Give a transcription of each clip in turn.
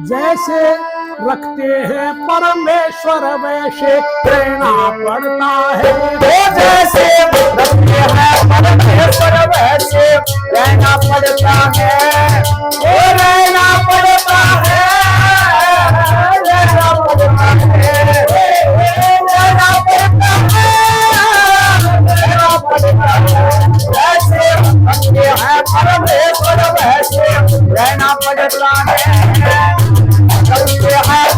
जैसे रखते हैं परमेश्वर वैसे रहना पड़ता है। वो जैसे रखते हैं परमेश्वर वैसे रहना पड़ता है। वो रहना पड़ता है, रहना पड़ता है, रहना पड़ता है, रहना पड़ता है। जैसे रखते हैं परमेश्वर वैसे रहना पड़ता है। रखते हैं परमेश्वर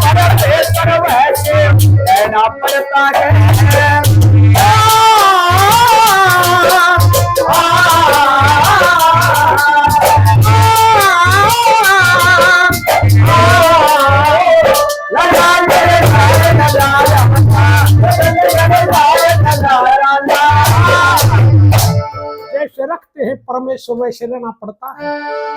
वैसे रहना पड़ता है। जैसे रखते हैं परमेश्वर वैसे रहना पड़ता है।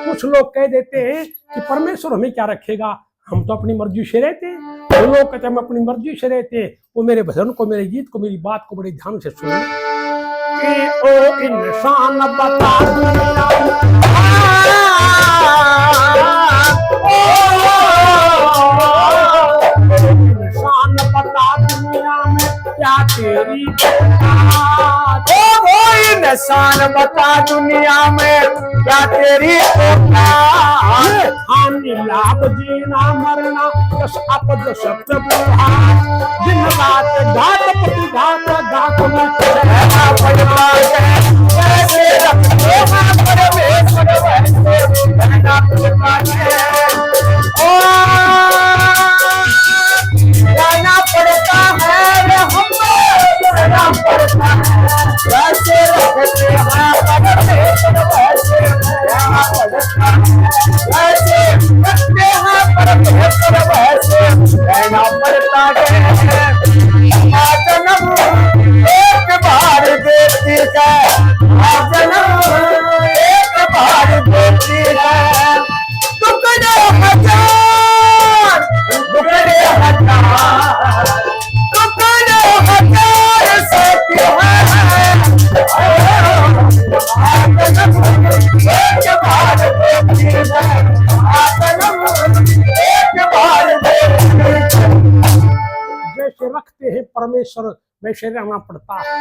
कुछ लोग कह देते हैं कि परमेश्वर हमें क्या रखेगा, हम तो अपनी मर्जी से रहते हैं। वो लोग कहते हैं हम अपनी मर्जी से रहते हैं। वो मेरे भजन को, मेरे गीत को, मेरी बात को बड़े ध्यान से सुने कि ओ इंसान बता दुनिया इंसान बता दुनिया में क्या तेरी औकात। वो इंसान बता दुनिया में क्या तेरी औकात। हानि लाभ जीना मरना दस अपद सत्य व्यवहार दिन रात घात प्रतिघात घात में रहना पड़ता है। जैसे रखते हैं परमेश्वर वैसे रहना पड़ता है। ओ रहना पड़ता है, हमको रहना पड़ता है। जैसे रखते हैं परमेश्वर वैसे रहना पड़ता है। जैसे रखते हैं परमेश्वर वैसे रहना पड़ता है। जन्म एक बार देती है, जन्म एक बार देती है। टुकड़े हजार, टुकड़े हजार, टुकड़े हजार सत्य है। जन्म एक बार देती है, जन्म एक बार देती है। जैसे रखते हैं परमेश्वर वैसे रहना पड़ता है।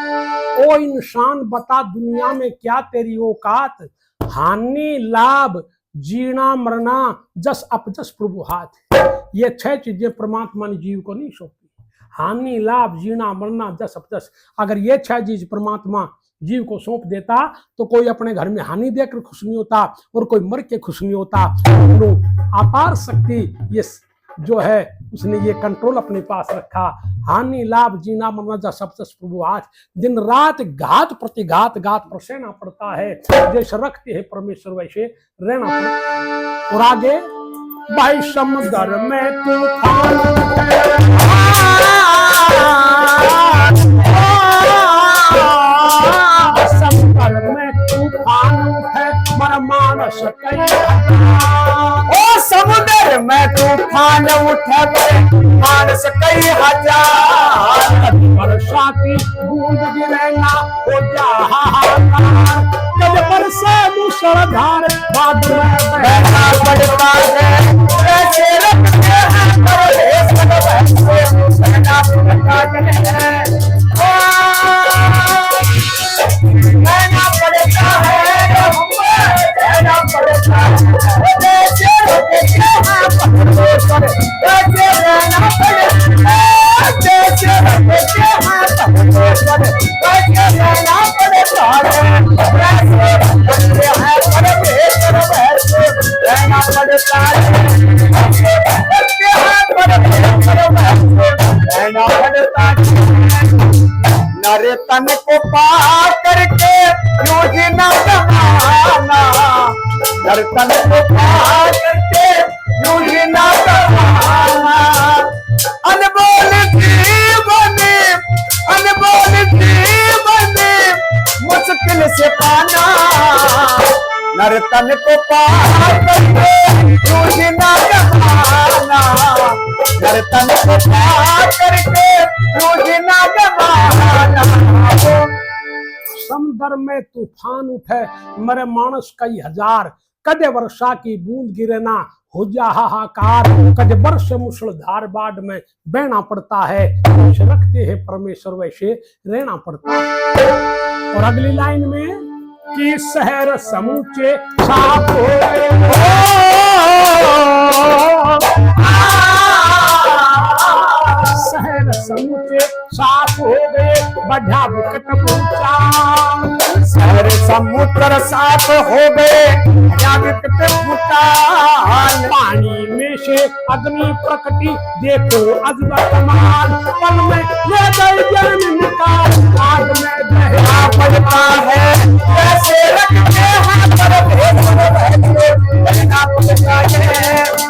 ओ इंसान बता दुनिया में क्या तेरी औकात। हानि लाभ जीना मरना जस अपजस प्रभु हाथ। ये 6 चीजें परमात्मा ने जीव को नहीं सौंपी। हानि लाभ जीना मरना जस अपजस। अगर ये 6 चीज परमात्मा जीव को सौंप देता तो कोई अपने घर में हानि देकर खुश नहीं होता और कोई मर के खुश नहीं होता। अपार शक्ति ये जो है उसने ये कंट्रोल अपने पास रखा। हानि लाभ जीना मरना जा सब प्रभु हाथ। दिन रात घात प्रतिघात घात पर सहना पड़ता है। जैसे रखते हैं परमेश्वर वैसे रहना पड़ता। और आगे भाई समुद्र में तूफान समुद्र में तूफान है मर मानस ओ समुद्र में तूफान उठे मानस कई हजार। वर्षा की बूंद गिरेगा हो जा हाहाकार। जब बरसे मूसलाधार बादल रहना पड़ता है। कैसे रखते हैं परमेश्वर वैसे रहना पड़ता है। रहना पड़ता है, रहना पड़ता है। जैसे रखते हैं परमेश्वर वैसे रहना पड़ता है। जैसे रखते हैं परमेश्वर वैसे रहना पड़ता है। जैसे रखते हैं परमेश्वर वैसे रहना पड़ता है। जैसे रखते हैं परमेश्वर वैसे रहना पड़ता है। नर तन को पा करके यूं ही न गवाना। नर तन को पा करके यूं ही न गवाना। अनमोल जीवन, अनमोल जीवन मुश्किल से पाना। नर तन को पा करके यूं ही न गवाना। नर तन को पा करके यूं ही न गवाना। समुद्र में तूफान उठे मरे मानस कई हजार। कदे वर्षा की बूंद गिरना हो जा हाहाकार, कज वर्ष मूसलाधार बाढ़ में बहना पड़ता है। जैसे रखते हैं परमेश्वर वैसे रहना पड़ता है। और अगली लाइन में कि शहर समूचे साफ हो गए, शहर समूचे साफ हो गए, बढ़ा विकट पूछा। शहर समुद्र साफ हो गए, बढ़ा विकट पूछा। पानी में से अग्नि प्रकटी, देखो अजब कमाल, पल में ले गई जान निकाल, आग में दहला पड़ता है। कैसे रखते हैं परमेश्वर वैसे रहना पड़ता है।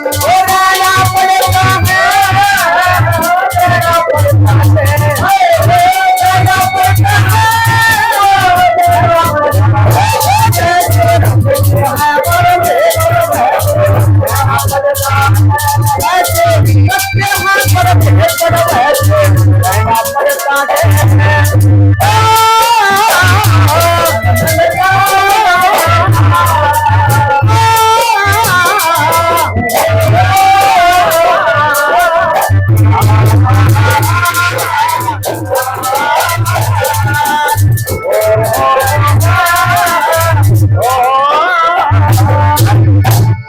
ओ रहना पड़ता है, रहना पड़ता है, रहना पड़ता है, रहना पड़ता है। कैसे रखते हैं परमेश्वर वैसे रहना पड़ता है। कैसे रखते हैं परमेश्वर वैसे रहना पड़ता है।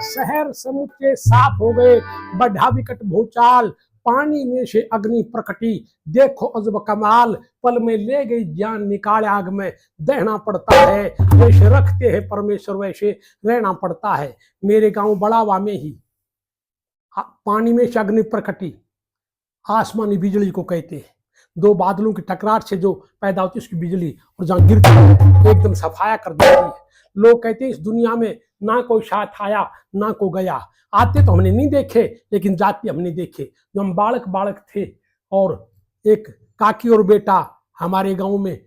शहर समुद्र साफ हो गए, बढ़ा विकट भूचाल, पानी में से अग्नि प्रकटी, देखो अजब कमाल, पल में ले गई जान निकाल, आग में दहना पड़ता है। जैसे रखते हैं परमेश्वर वैसे रहना पड़ता है। मेरे गांव बड़ावा में ही पानी में से अग्नि प्रकटी, आसमानी बिजली को कहते हैं। दो बादलों की टकरार से जो पैदा होती है उसकी बिजली, और जहाँ गिरती है एकदम सफाया कर देती है। लोग कहते हैं इस दुनिया में ना कोई साथ आया ना को गया, आते तो हमने नहीं देखे लेकिन जाते हमने देखे। जब हम बालक बालक थे और एक काकी और बेटा हमारे गांव में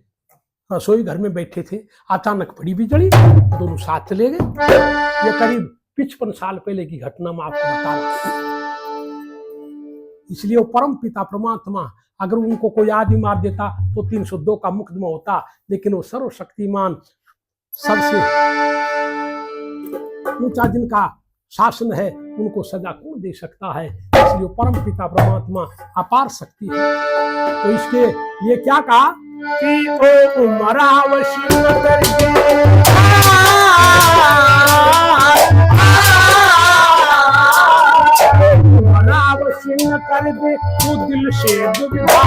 रसोई घर में बैठे थे, अचानक पड़ी बिजली, दोनों साथ चले गए। ये करीब 55 साल पहले की घटना मैं आपको बता रहा हूं। इसलिए वो परम पिता परमात्मा, अगर उनको कोई आदमी मार देता तो 302 का मुकदमा होता, लेकिन वो सर्वशक्तिमान सबसे ऊंचा जिनका शासन है उनको सजा कौन दे सकता है। इसलिए परम पिता परमात्मा अपार शक्ति है। तो इसके लिए क्या कहा कि ओ उमरावशी करके उमरावशी कर दे तू दिल से दुविधा,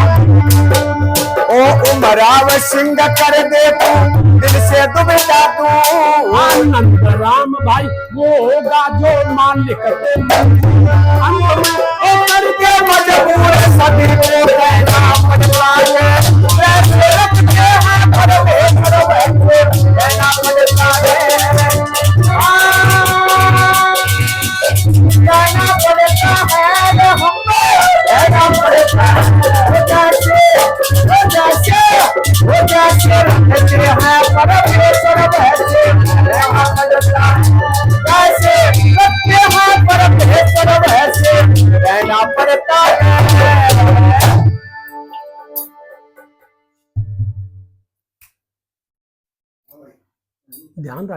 ओ उमराव सिंह कर दे तू दिल से दुविधा तू। आनंद राम भाई वो होगा जो मालिक करके मजबूर सभी को कहना पड़ता है। वैसे रखते हैं परमेश्वर वैसे कहना पड़ता है। कहना पड़ता है हमको, कहना पड़ता है। जैसे रखते हैं परमेश्वर वैसे रहना पड़ता है। कैसे रखते हैं परमेश्वर वैसे रहना पड़ता है। ध्यान रख।